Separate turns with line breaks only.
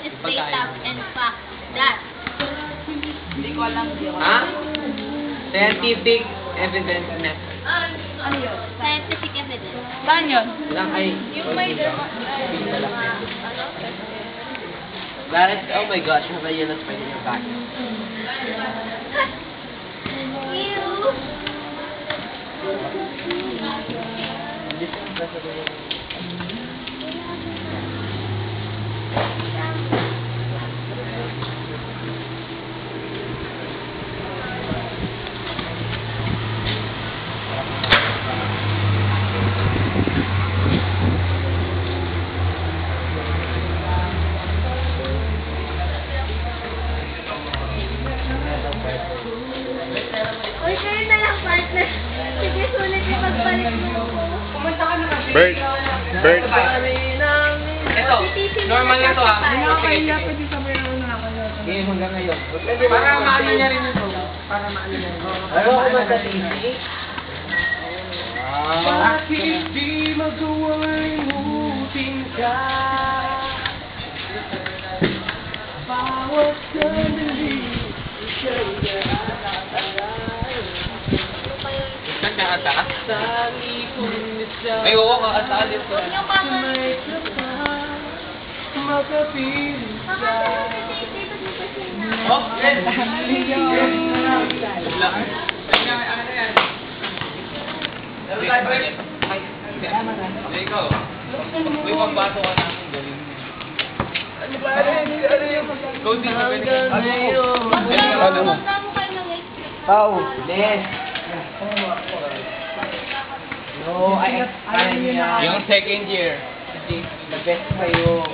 is straight up and fact that.
Hindi ko alam.
Ha? Scientific evidence na.
Ano yun? Scientific evidence.
Saan yun?
Lang ay.
Yung may
Garrett, oh my gosh, have a yellow spine in your back.
Ew.
This is president.
Uy, kayo na lang, partner. Sige, sulit yung pagbalik mo.
Pumunta ka na kasi.
Bert. Bert.
Ito, normal na to ha.
Nakakaya, pwede sabihin mo nakakaya.
Game hanggang ngayon.
Para maano niya rin ito. Para maano niya rin.
Ayaw ko magkatindi.
Bakit di magawang limutin ka? Bawat sandali siya'y
Saan ka ata?
sa likod isa.
Ay, oo, kakasali ko.
Huwag niyo pa
May kapa, makapiling ka.
Oh, yes. Ay, ikaw. May pambato ka namin gawin.
Ano ba rin? Ano yung
Ikaw din sa pwede.
Ano mo?
Pau. Yes. No, I niya. Yung second year. The best sa'yo.